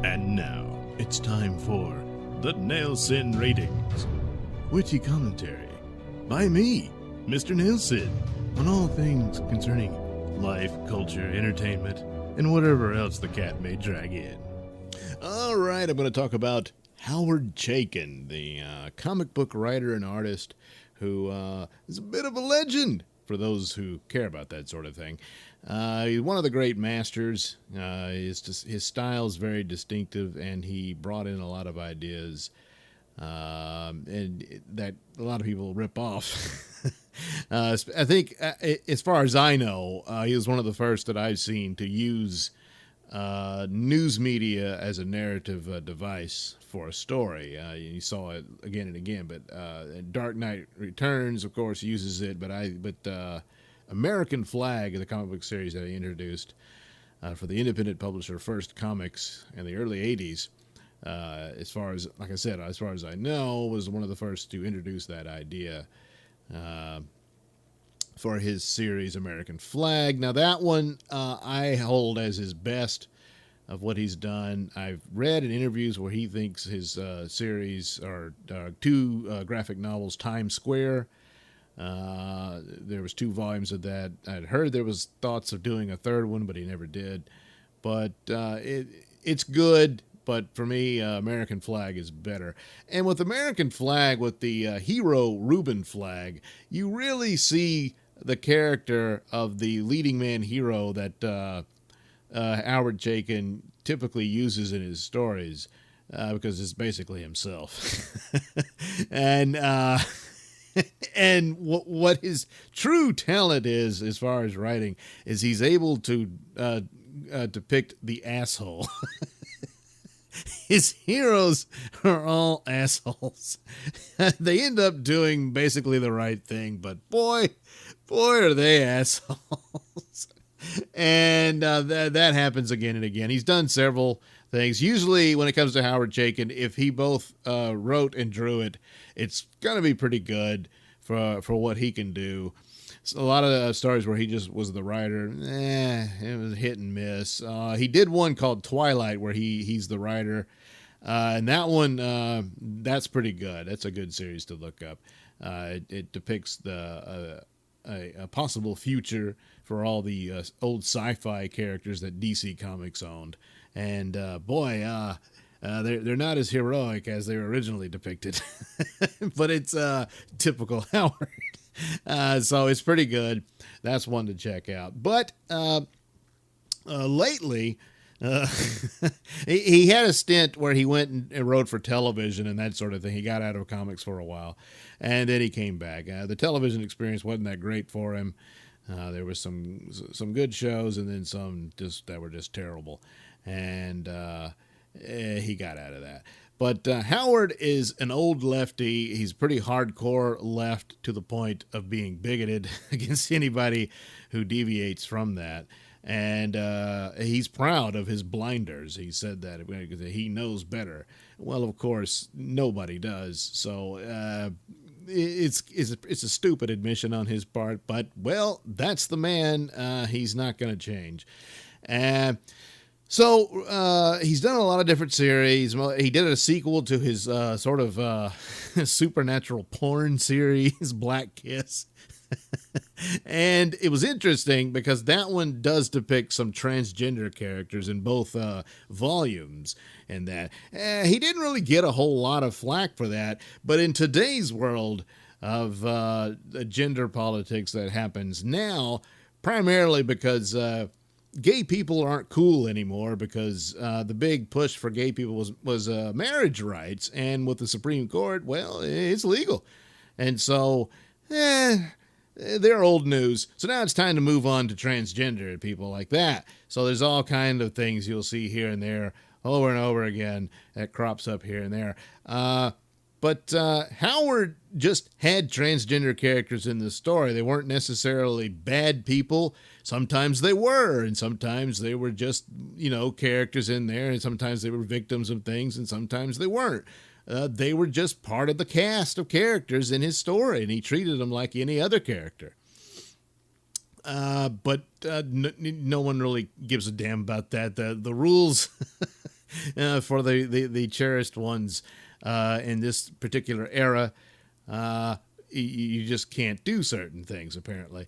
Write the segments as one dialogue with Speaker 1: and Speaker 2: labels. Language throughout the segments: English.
Speaker 1: And now, it's time for the Nailsin Ratings. Witty commentary by me, Mr. Nailsin, on all things concerning life, culture, entertainment, and whatever else the cat may drag in. All right, I'm going to talk about Howard Chaykin, the comic book writer and artist who is a bit of a legend for those who care about that sort of thing. He's one of the great masters. His style is very distinctive, and he brought in a lot of ideas and that a lot of people rip off. I think, as far as I know, he was one of the first that I've seen to use news media as a narrative device for a story. You saw it again and again, but Dark Knight Returns, of course, uses it. But American Flag, the comic book series that he introduced for the independent publisher First Comics in the early '80s, as far as, like I said, as far as I know, was one of the first to introduce that idea for his series American Flag. Now that one I hold as his best of what he's done. I've read in interviews where he thinks his series are two graphic novels, Times Square. There was 2 volumes of that. I'd heard there was thoughts of doing a third one, but he never did. But it's good. But for me, American Flag is better. And with American Flag, with the hero Reuben Flag, you really see the character of the leading man hero that Howard Chaykin typically uses in his stories, because it's basically himself. And and what his true talent is, as far as writing, is he's able to depict the asshole. His heroes are all assholes. They end up doing basically the right thing, but boy, are they assholes. And that happens again and again. He's done several things. Usually when it comes to Howard Chaykin, if he both wrote and drew it, it's going to be pretty good for what he can do. So a lot of stories where he just was the writer, it was hit and miss. He did one called Twilight where he's the writer, and that one, that's pretty good. That's a good series to look up. It depicts a possible future for all the old sci-fi characters that DC Comics owned, and they're not as heroic as they were originally depicted, but it's typical Howard. So it's pretty good. That's one to check out. But lately, he had a stint where he went and wrote for television and that sort of thing. He got out of comics for a while, and then he came back. The television experience wasn't that great for him. There was some good shows, and then some that were just terrible. And he got out of that. But Howard is an old lefty. He's pretty hardcore left, to the point of being bigoted against anybody who deviates from that. And he's proud of his blinders. He said that he knows better. Well, of course, nobody does. So it's a stupid admission on his part. But, well, that's the man. He's not going to change. So he's done a lot of different series. He did a sequel to his sort of supernatural porn series, Black Kiss. And it was interesting because that one does depict some transgender characters in both volumes. And that he didn't really get a whole lot of flack for that. But in today's world of gender politics that happens now, primarily because gay people aren't cool anymore, because the big push for gay people was marriage rights, and with the Supreme Court, well, it's legal, and so they're old news. So now it's time to move on to transgender people like that. So there's all kind of things you'll see here and there, over and over again, that crops up here and there. But Howard just had transgender characters in the story. They weren't necessarily bad people. Sometimes they were, and sometimes they were just, characters in there, and sometimes they were victims of things, and sometimes they weren't. They were just part of the cast of characters in his story, and he treated them like any other character. But no one really gives a damn about that. The rules for the cherished ones in this particular era. You just can't do certain things, apparently.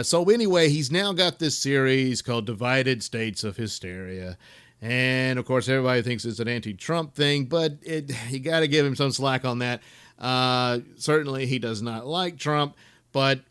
Speaker 1: So anyway, he's now got this series called Divided States of Hysteria. And, of course, everybody thinks it's an anti-Trump thing, but you got to give him some slack on that. Certainly, he does not like Trump, but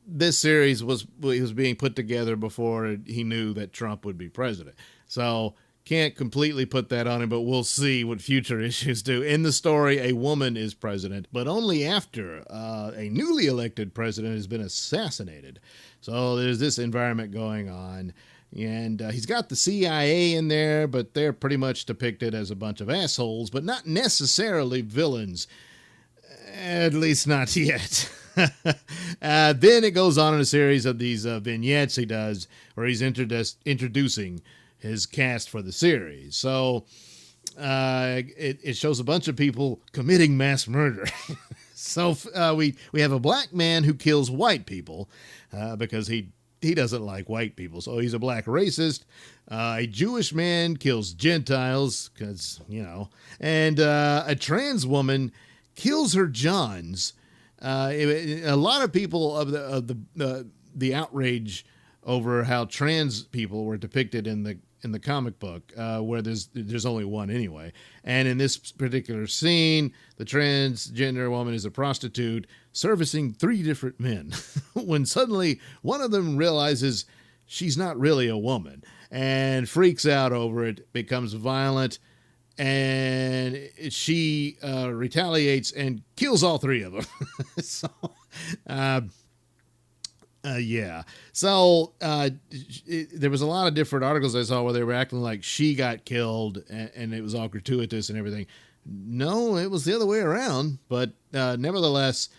Speaker 1: this series was being put together before he knew that Trump would be president. So can't completely put that on him, but we'll see what future issues do. In the story, a woman is president, but only after a newly elected president has been assassinated. So there's this environment going on. And he's got the CIA in there, but they're pretty much depicted as a bunch of assholes, but not necessarily villains. At least not yet. Then it goes on in a series of these vignettes he does where he's introducing his cast for the series. So it shows a bunch of people committing mass murder. So we have a black man who kills white people because he doesn't like white people. So he's a black racist. A Jewish man kills Gentiles because, and a trans woman kills her Johns. A lot of people of the outrage over how trans people were depicted in the comic book, where there's only one anyway. And in this particular scene, the transgender woman is a prostitute servicing 3 different men when suddenly one of them realizes she's not really a woman and freaks out over it, becomes violent, and she retaliates and kills all 3 of them. So, yeah. So there was a lot of different articles I saw where they were acting like she got killed and it was all gratuitous and everything. No, it was the other way around. But nevertheless,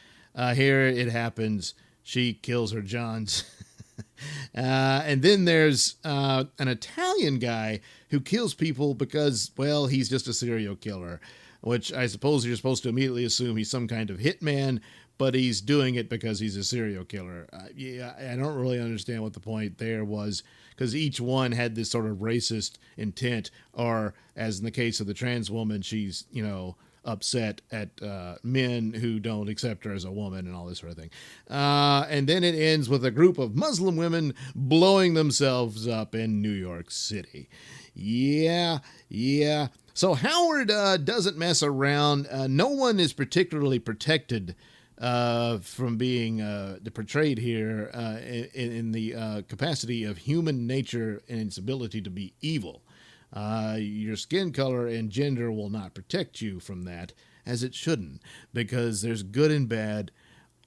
Speaker 1: here it happens. She kills her Johns. And then there's an Italian guy who kills people because, well, he's just a serial killer, which I suppose you're supposed to immediately assume he's some kind of hitman, but he's doing it because he's a serial killer. Yeah, I don't really understand what the point there was, because each one had this sort of racist intent, or as in the case of the trans woman, she's, upset at men who don't accept her as a woman and all this sort of thing. And then it ends with a group of Muslim women blowing themselves up in New York City. Yeah. So Howard doesn't mess around. No one is particularly protected from being portrayed here in the capacity of human nature and its ability to be evil. Your skin color and gender will not protect you from that, as it shouldn't, because there's good and bad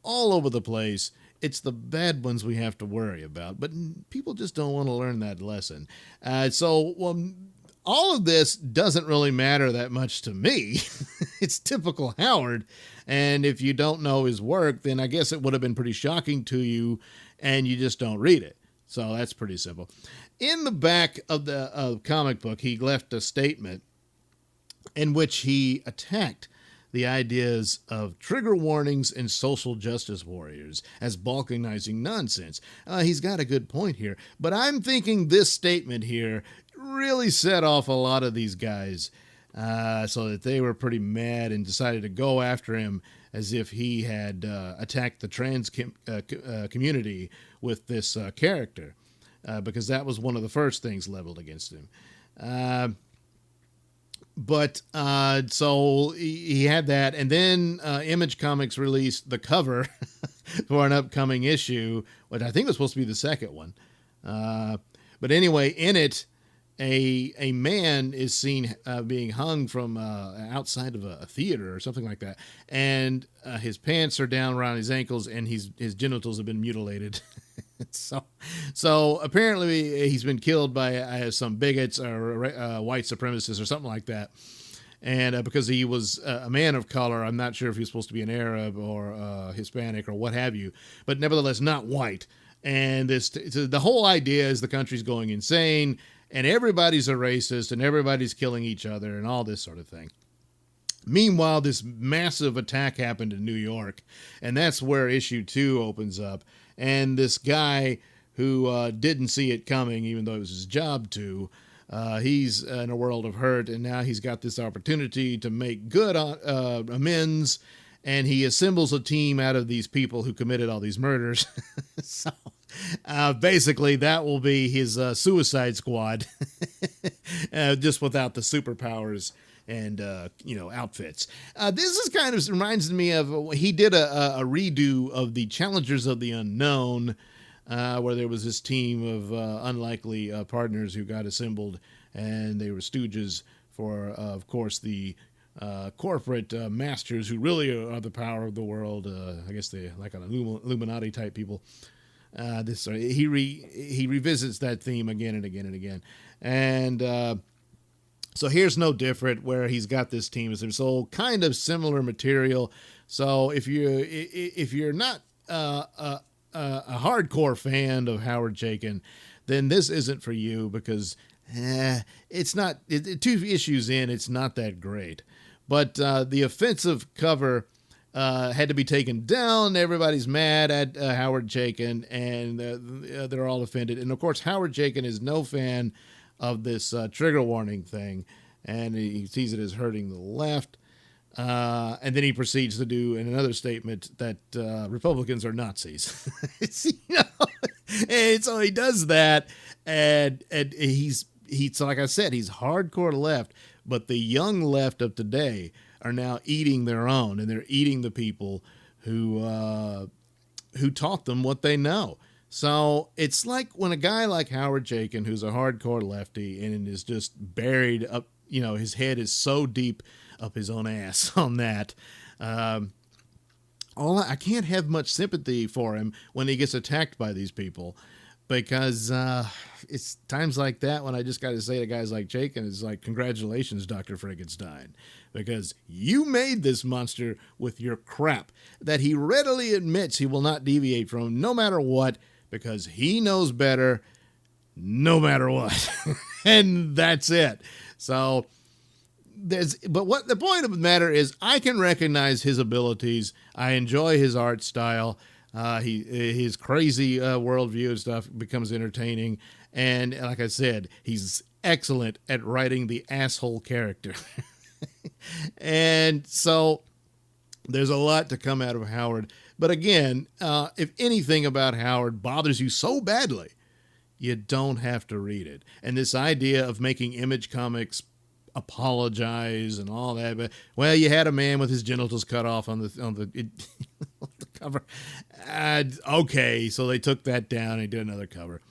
Speaker 1: all over the place. It's the bad ones we have to worry about, but people just don't want to learn that lesson. All of this doesn't really matter that much to me. It's typical Howard, and if you don't know his work, then I guess it would have been pretty shocking to you, and you just don't read it. So that's pretty simple. In the back of the comic book, he left a statement in which he attacked the ideas of trigger warnings and social justice warriors as balkanizing nonsense. He's got a good point here, but I'm thinking this statement here really set off a lot of these guys so that they were pretty mad and decided to go after him as if he had attacked the trans community with this character, because that was one of the first things leveled against him. So he had that, and then Image Comics released the cover for an upcoming issue, which I think was supposed to be the second one. But anyway, in it, a man is seen being hung from outside of a theater or something like that, and his pants are down around his ankles, and his genitals have been mutilated. So apparently he's been killed by some bigots or white supremacists or something like that. And because he was a man of color, I'm not sure if he's supposed to be an Arab or Hispanic or what have you, but nevertheless not white. And the whole idea is the country's going insane, and everybody's a racist, and everybody's killing each other, and all this sort of thing. Meanwhile, this massive attack happened in New York, and that's where issue 2 opens up. And this guy who didn't see it coming, even though it was his job to, He's in a world of hurt, and now he's got this opportunity to make good amends, and he assembles a team out of these people who committed all these murders. So basically, that will be his Suicide Squad, just without the superpowers and outfits. This is kind of reminds me of he did a redo of the Challengers of the Unknown, where there was this team of unlikely partners who got assembled, and they were stooges for, of course, the corporate masters who really are the power of the world. I guess they like an Illuminati type people. He revisits that theme again and again and again, and so here's no different, where he's got this team. So kind of similar material. So if you're not a hardcore fan of Howard Chaykin, then this isn't for you, because it's not 2 issues in, it's not that great. But the offensive cover had to be taken down. Everybody's mad at Howard Chaykin, and they're all offended. And of course, Howard Chaykin is no fan of this trigger warning thing, and he sees it as hurting the left. And then he proceeds to do in another statement that Republicans are Nazis. And so he does that, and he's like I said, he's hardcore left, but the young left of today are now eating their own, and they're eating the people who taught them what they know. So it's like when a guy like Howard Chaykin, who's a hardcore lefty and is just buried up, his head is so deep up his own ass on that. I can't have much sympathy for him when he gets attacked by these people, because it's times like that when I just got to say to guys like Chaykin, it's like, congratulations, Dr. Frankenstein, because you made this monster with your crap that he readily admits he will not deviate from no matter what, because he knows better no matter what. And that's it. So but what the point of the matter is, I can recognize his abilities. I enjoy his art style. His crazy worldview and stuff becomes entertaining. And like I said, he's excellent at writing the asshole character. And so there's a lot to come out of Howard. But again, if anything about Howard bothers you so badly, you don't have to read it. And this idea of making Image Comics apologize and all that, but well, you had a man with his genitals cut off on the cover. Okay, so they took that down and did another cover.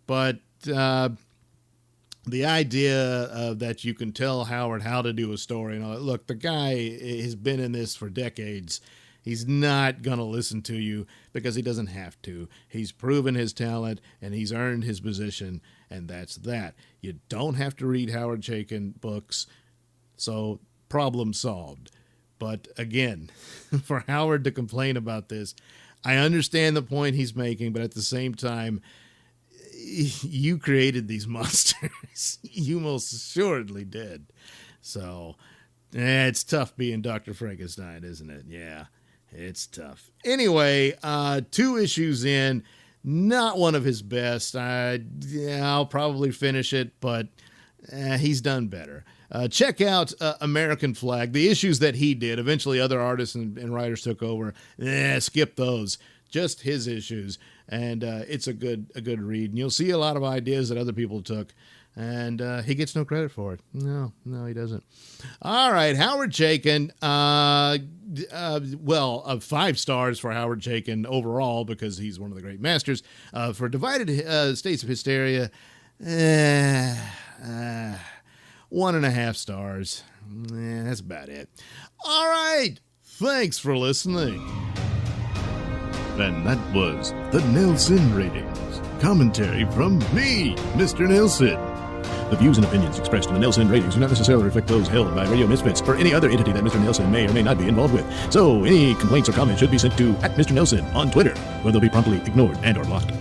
Speaker 1: But the idea that you can tell Howard how to do a story, look, the guy has been in this for decades. He's not going to listen to you because he doesn't have to. He's proven his talent, and he's earned his position, and that's that. You don't have to read Howard Chaykin books, so problem solved. But again, for Howard to complain about this, I understand the point he's making, but at the same time, you created these monsters. You most assuredly did. So it's tough being Dr. Frankenstein, isn't it? Yeah. It's tough. Anyway, 2 issues in, not one of his best. I'll probably finish it, but he's done better. Check out American Flag, the issues that he did. Eventually other artists and writers took over. Skip those. Just his issues. And it's a good read. And you'll see a lot of ideas that other people took. And he gets no credit for it. No, he doesn't. All right, Howard Chaykin. 5 stars for Howard Chaykin overall, because he's one of the great masters. For Divided States of Hysteria, 1.5 stars. That's about it. All right, thanks for listening. And that was the Nailsin Ratings. Commentary from me, Mr. Nailsin. The views and opinions expressed in the Nailsin Ratings do not necessarily reflect those held by Radio Misfits or any other entity that Mr. Nailsin may or may not be involved with. So any complaints or comments should be sent to @Mr. Nailsin on Twitter, where they'll be promptly ignored and or blocked.